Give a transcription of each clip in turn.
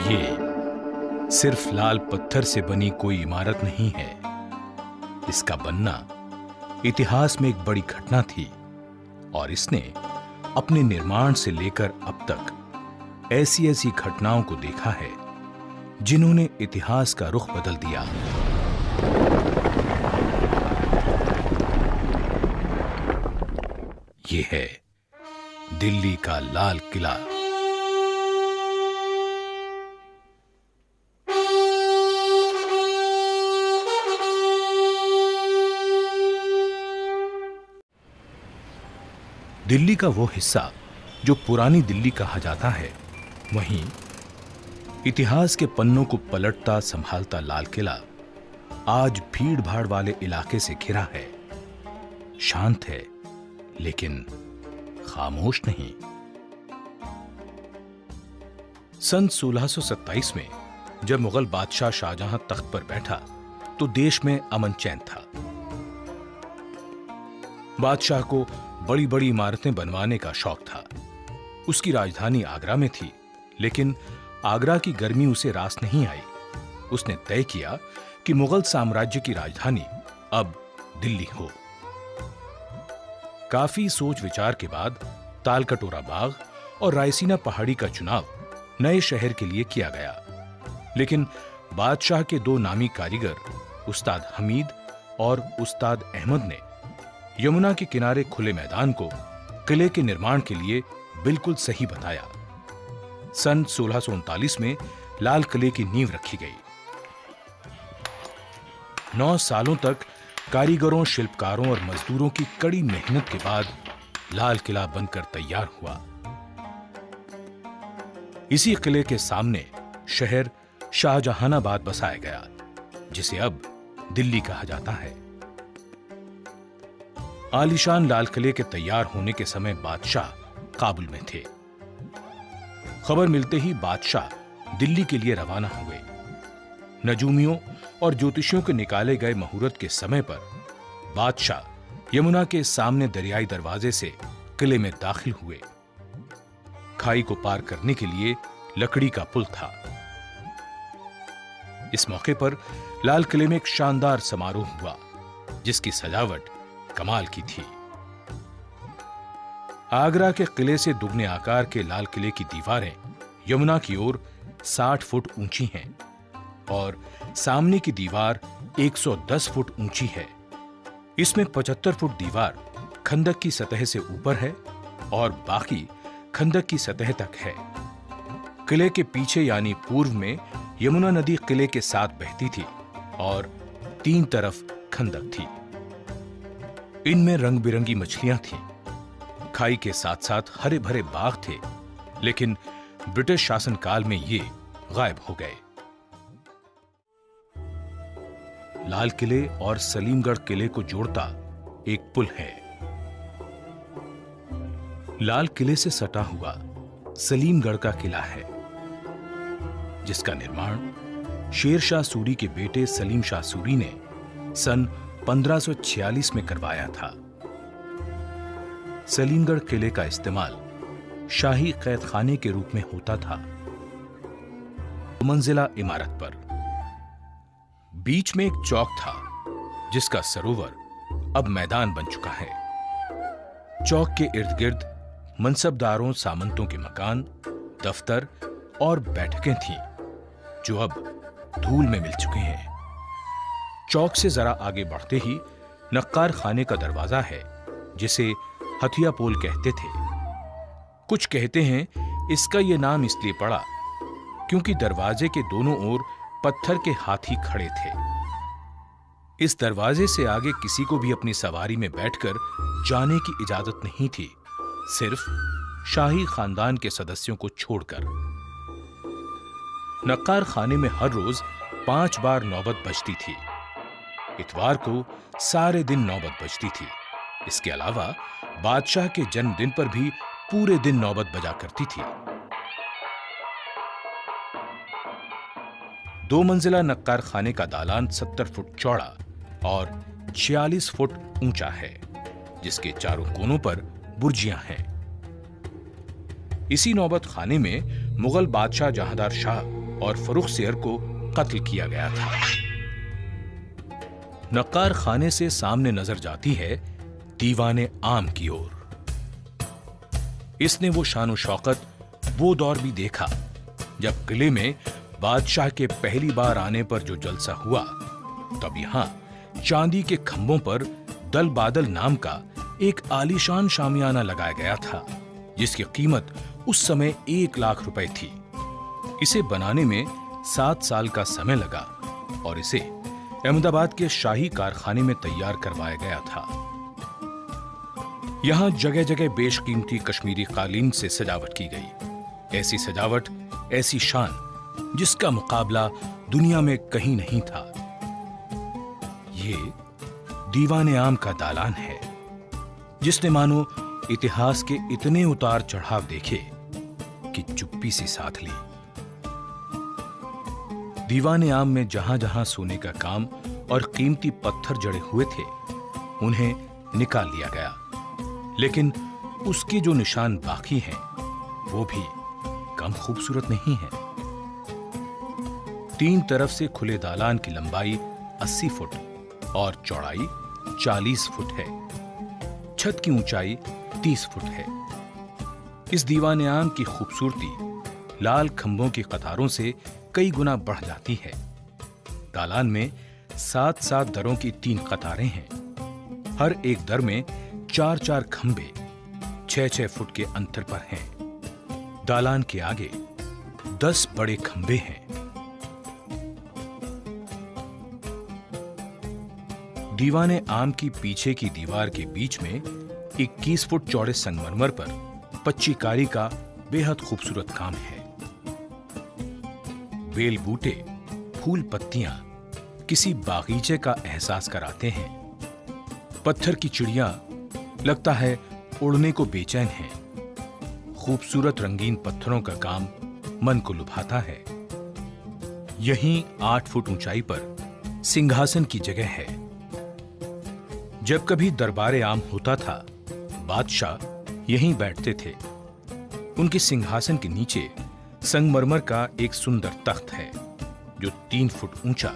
ये सिर्फ लाल पत्थर से बनी कोई इमारत नहीं है। इसका बनना इतिहास में एक बड़ी घटना थी और इसने अपने निर्माण से लेकर अब तक ऐसी ऐसी घटनाओं को देखा है जिन्होंने इतिहास का रुख बदल दिया। ये है दिल्ली का लाल किला। दिल्ली का वो हिस्सा जो पुरानी दिल्ली कहा जाता है, वहीं इतिहास के पन्नों को पलटता संभालता लाल किला आज भीड़ भाड़ वाले इलाके से घिरा है। शांत है लेकिन खामोश नहीं। सन 1627 में जब मुगल बादशाह शाहजहां तख्त पर बैठा तो देश में अमन चैन था। बादशाह को बड़ी बड़ी इमारतें बनवाने का शौक था। उसकी राजधानी आगरा में थी, लेकिन आगरा की गर्मी उसे रास नहीं आई। उसने तय किया कि मुगल साम्राज्य की राजधानी अब दिल्ली हो। काफी सोच विचार के बाद तालकटोरा बाग और रायसीना पहाड़ी का चुनाव नए शहर के लिए किया गया, लेकिन बादशाह के दो नामी कारीगर उस्ताद हमीद और उस्ताद अहमद ने यमुना के किनारे खुले मैदान को किले के निर्माण के लिए बिल्कुल सही बताया। सन 1639 में लाल किले की नींव रखी गई। 9 सालों तक कारीगरों, शिल्पकारों और मजदूरों की कड़ी मेहनत के बाद लाल किला बनकर तैयार हुआ। इसी किले के सामने शहर शाहजहानाबाद बसाया गया, जिसे अब दिल्ली कहा जाता है। आलीशान लाल किले के तैयार होने के समय बादशाह काबुल में थे। खबर मिलते ही बादशाह दिल्ली के लिए रवाना हुए। नजूमियों और ज्योतिषियों के निकाले गए मुहूर्त के समय पर बादशाह यमुना के सामने दरियाई दरवाजे से किले में दाखिल हुए। खाई को पार करने के लिए लकड़ी का पुल था। इस मौके पर लाल किले में एक शानदार समारोह हुआ, जिसकी सजावट कमाल की थी। आगरा के किले से दुगने आकार के लाल किले की दीवारें यमुना की ओर 60 फुट ऊंची हैं और सामने की दीवार 110 फुट ऊंची है। इसमें 75 फुट दीवार खंदक की सतह से ऊपर है और बाकी खंदक की सतह तक है। किले के पीछे यानी पूर्व में यमुना नदी किले के साथ बहती थी और 3 तरफ खंदक थी। इनमें रंग बिरंगी मछलियां थीं। खाई के साथ साथ हरे भरे बाग थे, लेकिन ब्रिटिश शासनकाल में ये गायब हो गए। लाल किले और सलीमगढ़ किले को जोड़ता एक पुल है। लाल किले से सटा हुआ सलीमगढ़ का किला है, जिसका निर्माण शेर शाह सूरी के बेटे सलीम शाह सूरी ने सन 1546 में करवाया था। सलीमगढ़ किले का इस्तेमाल शाही कैद खाने के रूप में होता था। मंजिला इमारत पर बीच में एक चौक था, जिसका सरोवर अब मैदान बन चुका है। चौक के इर्द गिर्द मनसबदारों, सामंतों के मकान, दफ्तर और बैठकें थीं, जो अब धूल में मिल चुके हैं। चौक से जरा आगे बढ़ते ही नक्कार खाने का दरवाजा है, जिसे हथिया पोल कहते थे। कुछ कहते हैं इसका यह नाम इसलिए पड़ा क्योंकि दरवाजे के दोनों ओर पत्थर के हाथी खड़े थे। इस दरवाजे से आगे किसी को भी अपनी सवारी में बैठकर जाने की इजाजत नहीं थी, सिर्फ शाही खानदान के सदस्यों को छोड़कर। नक्कार खाने में हर रोज 5 बार नौबत बजती थी। इतवार को सारे दिन नौबत बजती थी। इसके अलावा बादशाह के जन्मदिन पर भी पूरे दिन नौबत बजा करती थी। 2 मंजिला नक्कार खाने का दालान 70 फुट चौड़ा और 46 फुट ऊंचा है, जिसके चारों कोनों पर बुर्जियां हैं। इसी नौबत खाने में मुगल बादशाह जहांदार शाह और फर्रुख सियर को कत्ल किया गया था। नक्कार खाने से सामने नजर जाती है दीवाने आम की ओर। इसने वो शान शौकत, वो दौर भी देखा जब किले में बादशाह के पहली बार आने पर जो जलसा हुआ, तब यहां चांदी के खंभों पर दल बादल नाम का एक आलीशान शामियाना लगाया गया था, जिसकी कीमत उस समय 1 लाख रुपए थी। इसे बनाने में 7 साल का समय लगा और इसे अहमदाबाद के शाही कारखाने में तैयार करवाया गया था। यहां जगह जगह बेशकीमती कश्मीरी कालीन से सजावट की गई। ऐसी सजावट, ऐसी शान जिसका मुकाबला दुनिया में कहीं नहीं था। ये दीवाने आम का दालान है, जिसने मानो इतिहास के इतने उतार चढ़ाव देखे कि चुप्पी सी साथ ली। दीवाने आम में जहां जहां सोने का काम और कीमती पत्थर जड़े हुए थे, उन्हें निकाल लिया गया, लेकिन उसके जो निशान बाकी हैं, वो भी कम खूबसूरत नहीं है। 3 तरफ से खुले दालान की लंबाई 80 फुट और चौड़ाई 40 फुट है। छत की ऊंचाई 30 फुट है। इस दीवाने आम की खूबसूरती लाल खंभों की कतारों से कई गुना बढ़ जाती है। दालान में 7-7 दरों की 3 कतारें हैं। हर एक दर में 4-4 खंभे 6-6 फुट के अंतर पर हैं। दालान के आगे 10 बड़े खंभे हैं। दीवाने आम की पीछे की दीवार के बीच में 21 फुट चौड़े संगमरमर पर पच्चीकारी का बेहद खूबसूरत काम है। बेल बूटे, फूल पत्तियां किसी बागीचे का एहसास कराते हैं। पत्थर की चिड़िया लगता है उड़ने को बेचैन है। खूबसूरत रंगीन पत्थरों का काम मन को लुभाता है। यहीं 8 फुट ऊंचाई पर सिंहासन की जगह है। जब कभी दरबारे आम होता था, बादशाह यहीं बैठते थे। उनके सिंहासन के नीचे संगमरमर का एक सुंदर तख्त है, जो 3 फुट ऊंचा,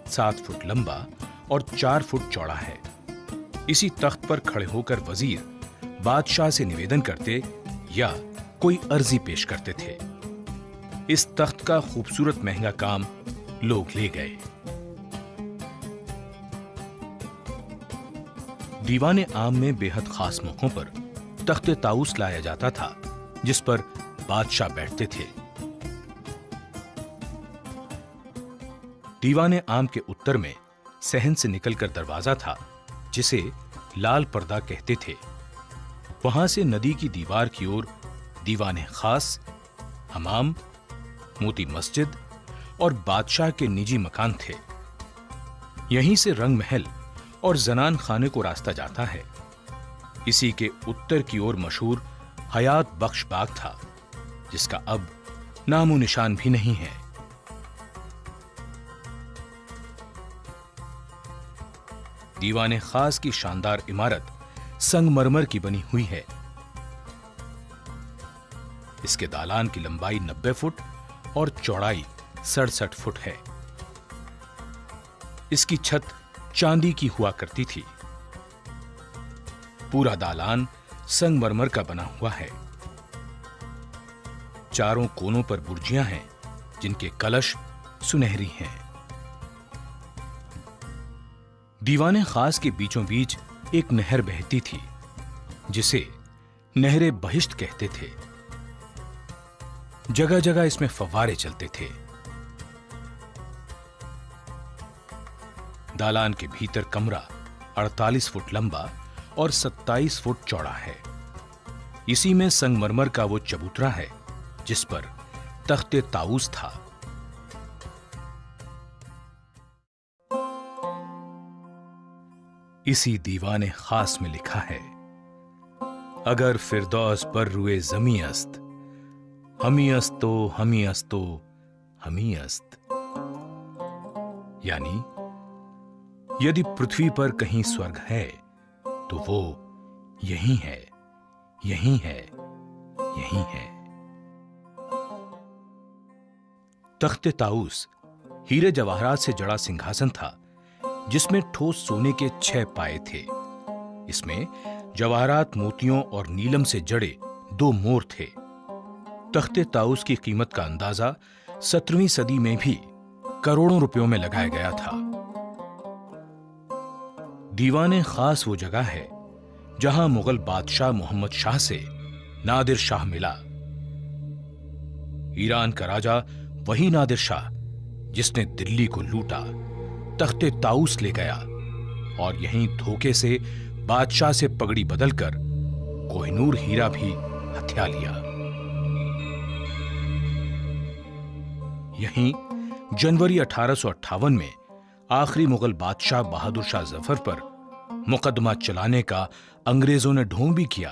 7 फुट लंबा और 4 फुट चौड़ा है। इसी तख्त पर खड़े होकर वजीर बादशाह से निवेदन करते या कोई अर्जी पेश करते थे। इस तख्त का खूबसूरत महंगा काम लोग ले गए। दीवाने आम में बेहद खास मौकों पर तख्ते ताऊस लाया जाता था, जिस पर बादशाह बैठते थे। दीवाने आम के उत्तर में सहन से निकलकर दरवाजा था, जिसे लाल पर्दा कहते थे। वहां से नदी की दीवार की ओर दीवाने खास, हमाम, मोती मस्जिद और बादशाह के निजी मकान थे। यहीं से रंग महल और जनान खाने को रास्ता जाता है। इसी के उत्तर की ओर मशहूर हयात बख्श बाग था, जिसका अब नामो निशान भी नहीं है। दीवाने खास की शानदार इमारत संगमरमर की बनी हुई है। इसके दालान की लंबाई 90 फुट और चौड़ाई 67 फुट है। इसकी छत चांदी की हुआ करती थी। पूरा दालान संगमरमर का बना हुआ है। चारों कोनों पर बुर्जियां हैं, जिनके कलश सुनहरी हैं। दीवाने खास के बीचों बीच एक नहर बहती थी, जिसे नहरे बहिश्त कहते थे। जगह जगह इसमें फव्वारे चलते थे। दालान के भीतर कमरा 48 फुट लंबा और 27 फुट चौड़ा है। इसी में संगमरमर का वो चबूतरा है, जिस पर तख्ते ताऊस था। इसी दीवाने खास में लिखा है, अगर फिरदौस पर रुए जमी अस्त, हमी अस्तो हमी अस्तो हमी अस्त। यानी यदि पृथ्वी पर कहीं स्वर्ग है तो वो यही है, यही है, यही है। तख्ते ताऊस हीरे जवाहरात से जड़ा सिंहासन था जिसमें ठोस सोने के 6 पाए थे। इसमें जवाहरात, मोतियों और नीलम से जड़े 2 मोर थे। तख्ते ताऊस की कीमत का अंदाजा 17वीं सदी में भी करोड़ों रुपयों में लगाया गया था। दीवाने खास वो जगह है जहां मुगल बादशाह मोहम्मद शाह से नादिर शाह मिला। ईरान का राजा वही नादिर शाह जिसने दिल्ली को लूटा, तख्ते ताऊस ले गया और यहीं धोखे से बादशाह से पगड़ी बदलकर कोहिनूर हीरा भी हथिया लिया। यहीं जनवरी 1858 में आखिरी मुगल बादशाह बहादुर शाह जफर पर मुकदमा चलाने का अंग्रेजों ने ढोंग भी किया।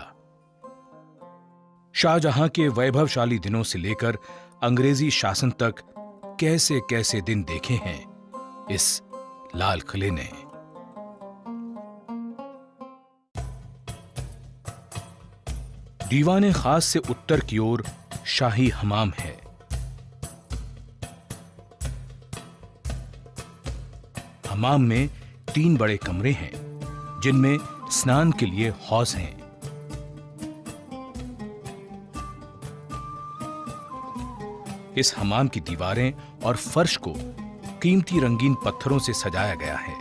शाहजहां के वैभवशाली दिनों से लेकर अंग्रेजी शासन तक कैसे कैसे दिन देखे हैं इस लाल किले ने। दीवाने खास से उत्तर की ओर शाही हमाम है। हमाम में 3 बड़े कमरे हैं जिनमें स्नान के लिए हौज हैं। इस हमाम की दीवारें और फर्श को कीमती रंगीन पत्थरों से सजाया गया है।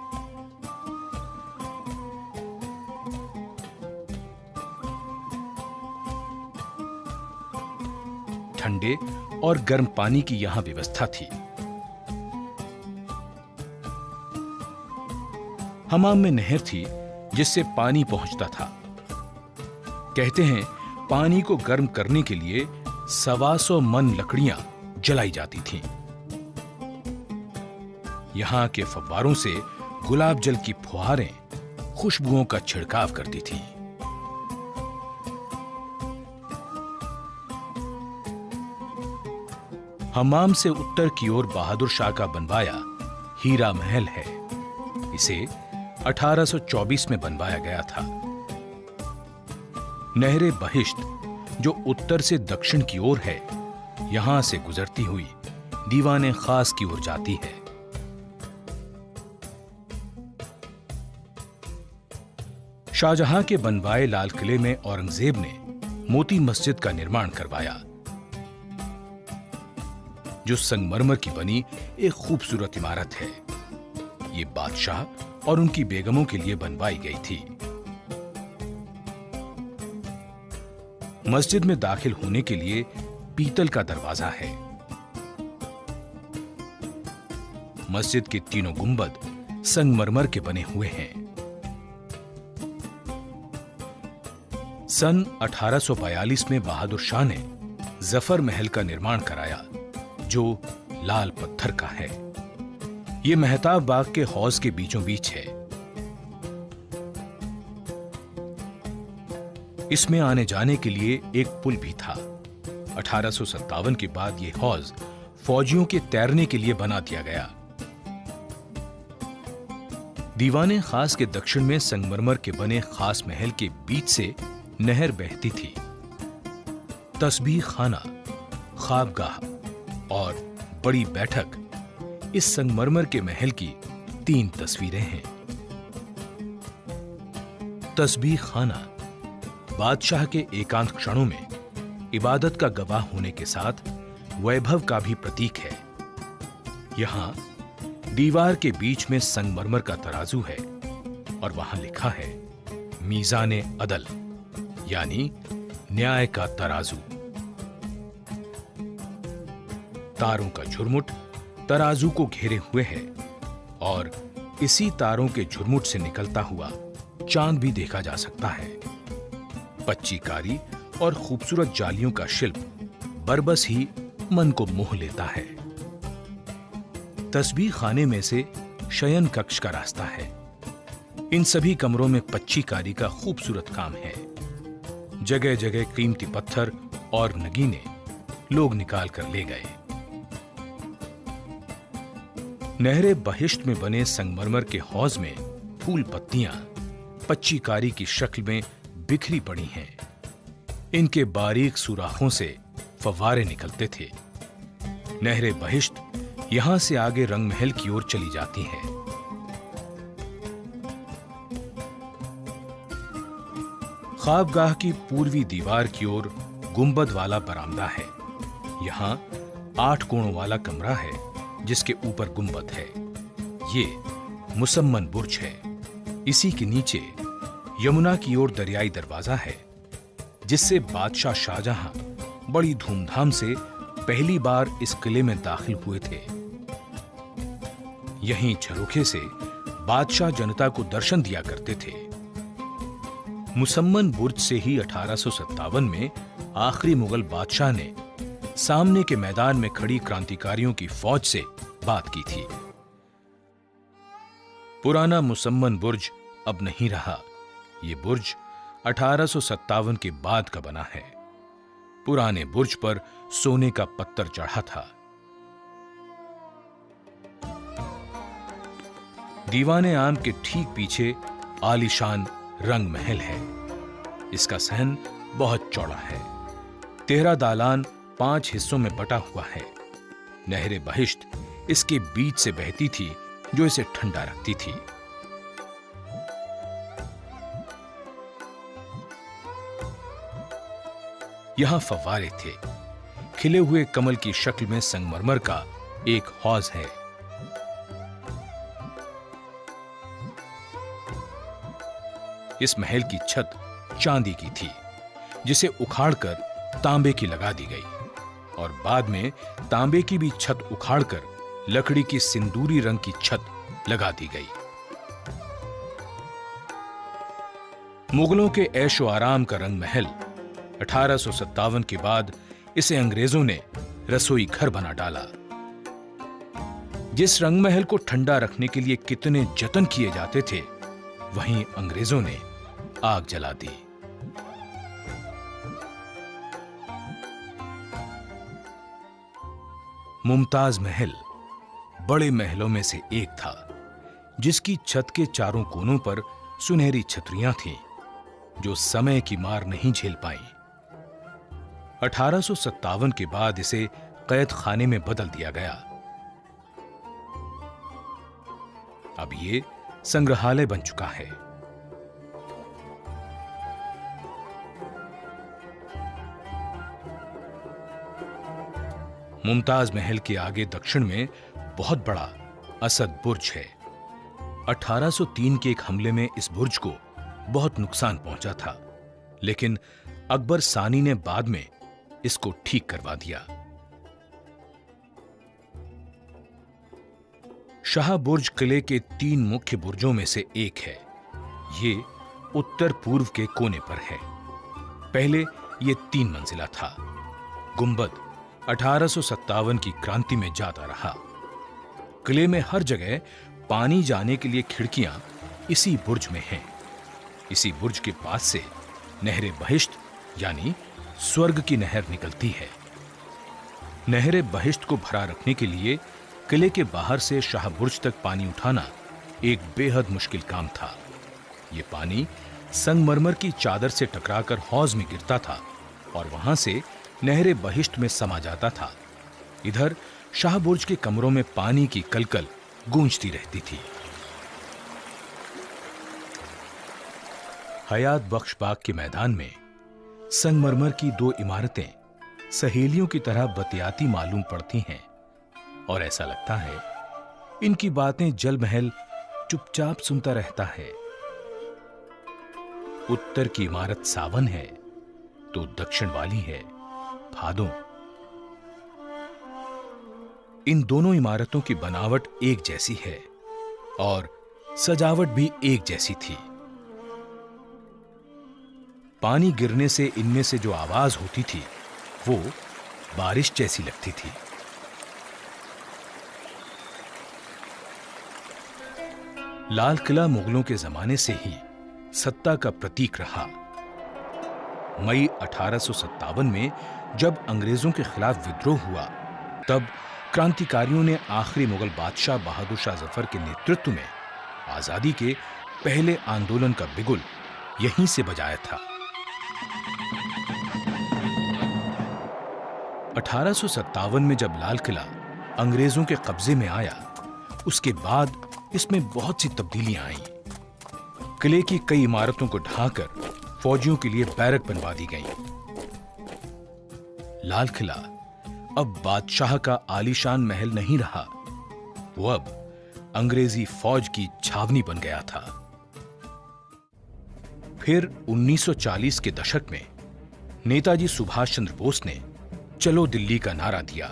ठंडे और गर्म पानी की यहां व्यवस्था थी। हमाम में नहर थी जिससे पानी पहुंचता था। कहते हैं पानी को गर्म करने के लिए 125 मन लकड़ियां जलाई जाती थीं। यहां के फव्वारों से गुलाब जल की फुहारें खुशबुओं का छिड़काव करती थीं। हमाम से उत्तर की ओर बहादुर शाह का बनवाया हीरा महल है। इसे 1824 में बनवाया गया था। नहरे बहिश्त जो उत्तर से दक्षिण की ओर है, यहां से गुजरती हुई दीवाने खास की ओर जाती है। शाहजहां के बनवाए लाल किले में औरंगजेब ने मोती मस्जिद का निर्माण करवाया, जो संगमरमर की बनी एक खूबसूरत इमारत है। ये बादशाह और उनकी बेगमों के लिए बनवाई गई थी। मस्जिद में दाखिल होने के लिए पीतल का दरवाजा है। मस्जिद के तीनों गुंबद संगमरमर के बने हुए हैं। सन 1842 में बहादुर शाह ने जफर महल का निर्माण कराया, जो लाल पत्थर का है। यह मेहताब बाग के हौज के बीचों बीच है। इसमें आने जाने के लिए एक पुल भी था। 1857 के बाद यह हौज फौजियों के तैरने के लिए बना दिया गया। दीवाने खास के दक्षिण में संगमरमर के बने खास महल के बीच से नहर बहती थी। तस्बीह खाना, ख्वाबगाह और बड़ी बैठक, इस संगमरमर के महल की 3 तस्वीरें हैं। तस्बीह खाना बादशाह के एकांत क्षणों में इबादत का गवाह होने के साथ वैभव का भी प्रतीक है। यहां दीवार के बीच में संगमरमर का तराजू है और वहां लिखा है मीज़ाने अदल, यानी न्याय का तराजू। तारों का झुरमुट तराजू को घेरे हुए है और इसी तारों के झुरमुट से निकलता हुआ चांद भी देखा जा सकता है। पच्चीकारी और खूबसूरत जालियों का शिल्प बरबस ही मन को मोह लेता है। तस्बीह खाने में से शयन कक्ष का रास्ता है। इन सभी कमरों में पच्चीकारी का खूबसूरत काम है। जगह जगह कीमती पत्थर और नगीने लोग निकाल कर ले गए। नहरे बहिश्त में बने संगमरमर के हौज में फूल पत्तियां पच्चीकारी की शक्ल में बिखरी पड़ी हैं। इनके बारीक सुराखों से फव्वारे निकलते थे। नहरे बहिश्त यहां से आगे रंग महल की ओर चली जाती है। ख्वाबगाह की पूर्वी दीवार की ओर गुंबद वाला बरामदा है। यहां 8 कोणों वाला कमरा है जिसके ऊपर गुंबद है। ये मुसम्मन बुर्ज है। इसी के नीचे यमुना की ओर दरियाई दरवाजा है जिससे बादशाह शाहजहां बड़ी धूमधाम से पहली बार इस किले में दाखिल हुए थे। यहीं झरोखे से बादशाह जनता को दर्शन दिया करते थे। मुसम्मन बुर्ज से ही 1857 में आखिरी मुगल बादशाह ने सामने के मैदान में खड़ी क्रांतिकारियों की फौज से बात की थी। पुराना मुसम्मन बुर्ज अब नहीं रहा। यह बुर्ज 1857 के बाद का बना है। पुराने बुर्ज पर सोने का पत्थर चढ़ा था। दीवाने आम के ठीक पीछे आलीशान रंग महल है। इसका सहन बहुत चौड़ा है। 13 दालान 5 हिस्सों में बटा हुआ है। नहरे बहिश्त इसके बीच से बहती थी जो इसे ठंडा रखती थी। यहां फव्वारे थे। खिले हुए कमल की शक्ल में संगमरमर का एक हौज है। इस महल की छत चांदी की थी जिसे उखाड़कर तांबे की लगा दी गई और बाद में तांबे की भी छत उखाड़कर लकड़ी की सिंदूरी रंग की छत लगा दी गई। मुगलों के ऐशो आराम का रंग महल 1857 के बाद इसे अंग्रेजों ने रसोई घर बना डाला। जिस रंग महल को ठंडा रखने के लिए कितने जतन किए जाते थे, वहीं अंग्रेजों ने आग जला दी। मुमताज महल बड़े महलों में से एक था जिसकी छत के चारों कोनों पर सुनहरी छतरियां थीं जो समय की मार नहीं झेल पाईं। 1857 के बाद इसे कैद खाने में बदल दिया गया। अब ये संग्रहालय बन चुका है। मुमताज महल के आगे दक्षिण में बहुत बड़ा असद बुर्ज है। 1803 के एक हमले में इस बुर्ज को बहुत नुकसान पहुंचा था, लेकिन अकबर सानी ने बाद में इसको ठीक करवा दिया। शाह बुर्ज किले के 3 मुख्य बुर्जों में से एक है। ये उत्तर पूर्व के कोने पर है। पहले ये 3 मंजिला था। गुंबद 1857 की क्रांति में जाता रहा। किले में हर जगह पानी जाने के लिए खिड़कियां इसी बुर्ज में हैं। इसी बुर्ज के पास से नहरे बहिश्त यानी स्वर्ग की नहर निकलती है। नहरे बहिश्त को भरा रखने के लिए किले के बाहर से शाह बुर्ज तक पानी उठाना एक बेहद मुश्किल काम था। यह पानी संगमरमर की चादर से टकराकर हौज में गिरता था और वहां से नहरे बहिश्त में समा जाता था। इधर शाह बुर्ज के कमरों में पानी की कलकल गूंजती रहती थी। हयात बख्श बाग के मैदान में संगमरमर की 2 इमारतें सहेलियों की तरह बतियाती मालूम पड़ती हैं और ऐसा लगता है इनकी बातें जल महल चुपचाप सुनता रहता है। उत्तर की इमारत सावन है तो दक्षिण वाली है भादों। इन दोनों इमारतों की बनावट एक जैसी है और सजावट भी एक जैसी थी। पानी गिरने से इनमें से जो आवाज होती थी वो बारिश जैसी लगती थी। लाल किला मुगलों के जमाने से ही सत्ता का प्रतीक रहा। मई 1857 में जब अंग्रेजों के खिलाफ विद्रोह हुआ, तब क्रांतिकारियों ने आखिरी मुगल बादशाह बहादुर शाह जफर के नेतृत्व में आजादी के पहले आंदोलन का बिगुल यहीं से बजाया था। 1857 में जब लाल किला अंग्रेजों के कब्जे में आया, उसके बाद इसमें बहुत सी तब्दीलियां आईं। किले की कई इमारतों को ढाकर फौजियों के लिए बैरक बनवा दी गईं। लाल किला अब बादशाह का आलीशान महल नहीं रहा, वो अब अंग्रेजी फौज की छावनी बन गया था। फिर 1940 के दशक में नेताजी सुभाष चंद्र बोस ने चलो दिल्ली का नारा दिया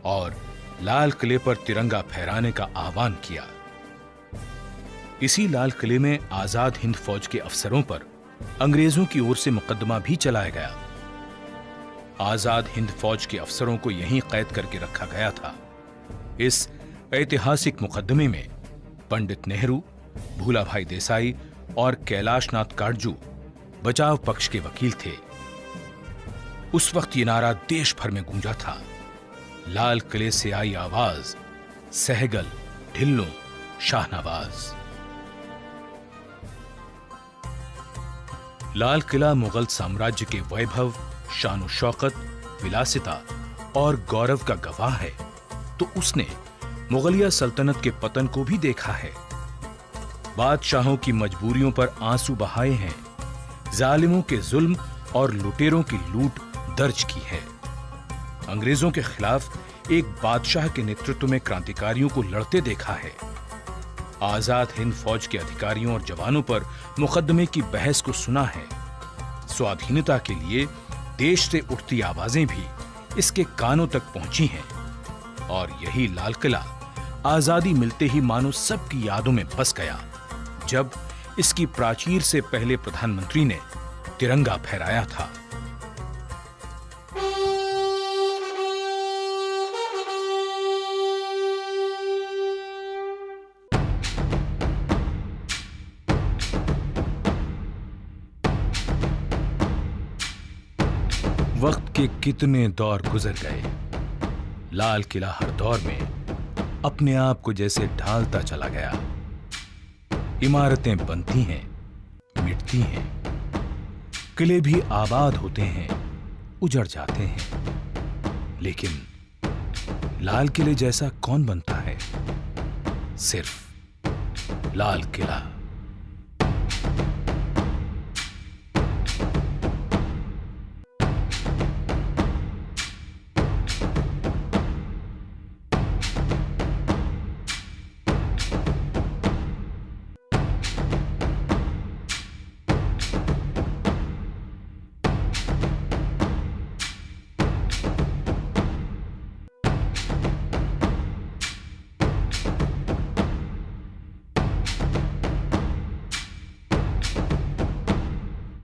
और लाल किले पर तिरंगा फहराने का आह्वान किया। इसी लाल किले में आजाद हिंद फौज के अफसरों पर अंग्रेजों की ओर से मुकदमा भी चलाया गया। आजाद हिंद फौज के अफसरों को यहीं कैद करके रखा गया था। इस ऐतिहासिक मुकदमे में पंडित नेहरू, भूलाभाई देसाई और कैलाशनाथ काटजू बचाव पक्ष के वकील थे। उस वक्त ये नारा देश भर में गूंजा था, लाल किले से आई आवाज, सहगल ढिल्लों शाहनवाज। लाल किला मुगल साम्राज्य के वैभव, शान शौकत, विलासिता और गौरव का गवाह है, तो उसने मुगलिया सल्तनत के पतन को भी देखा है। बादशाहों की मजबूरियों पर आंसू बहाए हैं, जालिमों के जुल्म और लुटेरों की लूट दर्ज की है। अंग्रेजों के खिलाफ एक बादशाह के नेतृत्व में क्रांतिकारियों को लड़ते देखा है। आजाद हिंद फौज के अधिकारियों और जवानों पर मुकदमे की बहस को सुना है। स्वाधीनता के लिए देश से उठती आवाजें भी इसके कानों तक पहुंची हैं और यही लाल किला आजादी मिलते ही मानो सबकी यादों में बस गया, जब इसकी प्राचीर से पहले प्रधानमंत्री ने तिरंगा फहराया था। वक्त के कितने दौर गुजर गए, लाल किला हर दौर में अपने आप को जैसे ढालता चला गया। इमारतें बनती हैं, मिटती हैं, किले भी आबाद होते हैं, उजड़ जाते हैं, लेकिन लाल किले जैसा कौन बनता है? सिर्फ लाल किला।